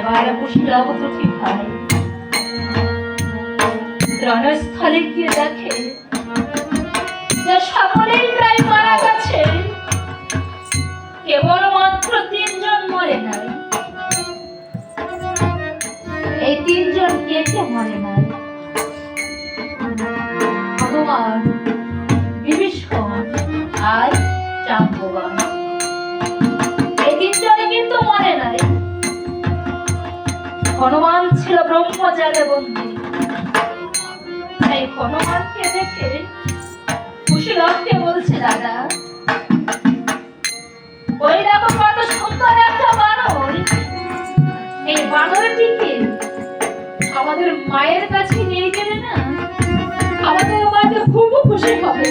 এবার কুশীলব দুটি ভাই রণস্থলে গিয়ে দেখে যে সকলেই প্রায় মারা গেছে, কেবলমাত্র 3 জন মরে নাই। এই 3 জন কে কে মরে নাই? ভগবান, বিভীষণ আর জাম্ববান। এই 3 জনে কিন্তু মরে নাই। হনুমান ছিল ব্রহ্মজালে বন্দী। এই হনুমানকে দেখে কুশীলবকে বলছে, দাদা ওই দেখো কত সুন্দর একটা বানর, এই বানরটিকে আমাদের মায়ের কাছে নিয়ে গেলে না আমাদের মাকে খুব খুশি হবে।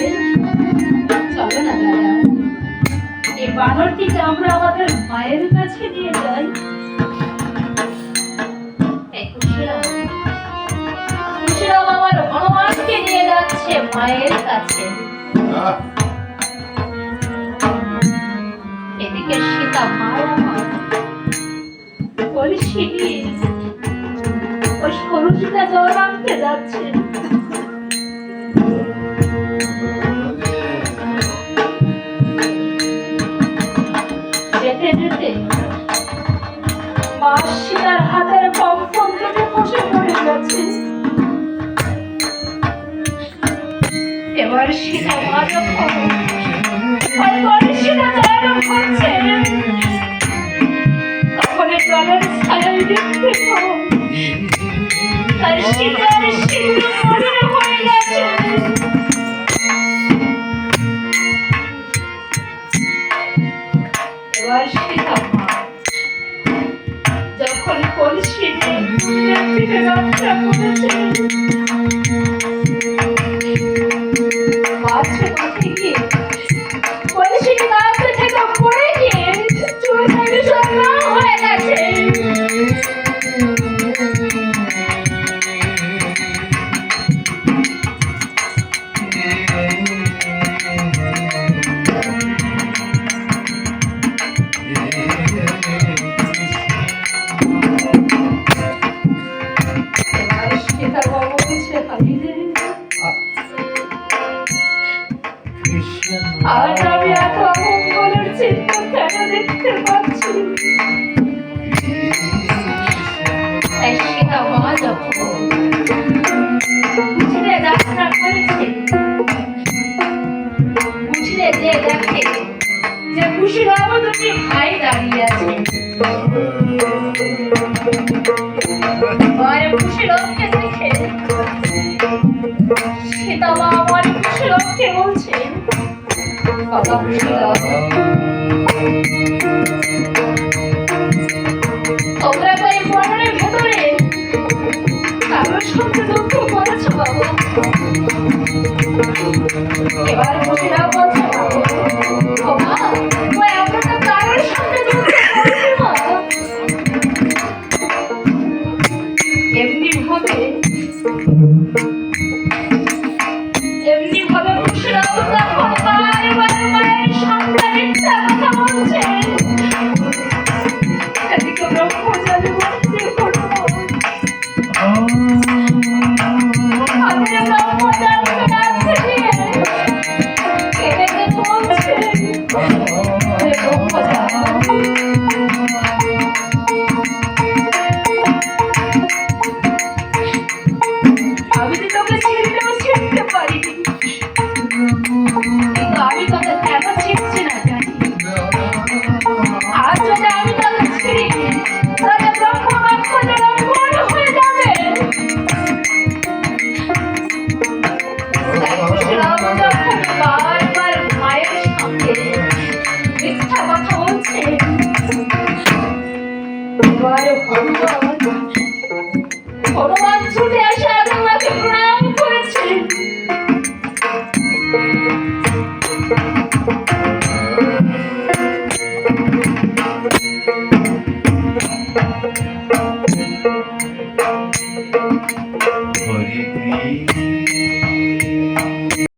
চলো না দাদা, এই বানরটিকে আমরা আমাদের মায়ের কাছে নিয়ে যাই। কুশীলব আমার হনুমানকে নিয়ে যাচ্ছে মায়ের কাছে। এদিকে সীতা মার আমার কলসি নিয়ে ওই সরুচিতা জল আনতে যাচ্ছে। যেতে যেতে মা সীতার হাতের কম্পন থেকে খসে পড়ে গেছে। এবার সীতা মা যখন ওই কলসিটা জল ভরছে, তখন জলের ছায়ায় দেখতে পাও তার সীতার সিঁদুর মলিন হয়ে গেছে। এবার সীতা মা যখন কলসি নিয়ে ফিরে যাত্রা করেছে, মাঝে মাঝে গিয়ে কলসিটি গাছে থেকে পড়ে গিয়ে চুলকানি সন্ধ্যা হয়ে গেছে। আজ আমি এত অমঙ্গলের চিহ্ন কেন দেখতে পাচ্ছি? সীতা মা যখন উঠিলে যাত্রা করেছে, উঠিলে যে দেখে যে কুশীলব দুটি ভাই দাঁড়িয়ে আছে। কুশীলবকে দেখে সীতা মা আমার কুশীলবকে বলছে, বাবা কুশীলব, তোমরা তো এই বনের ভেতরে কারোর সঙ্গে দুঃখ করেছো বাবা। এবার কুশীলব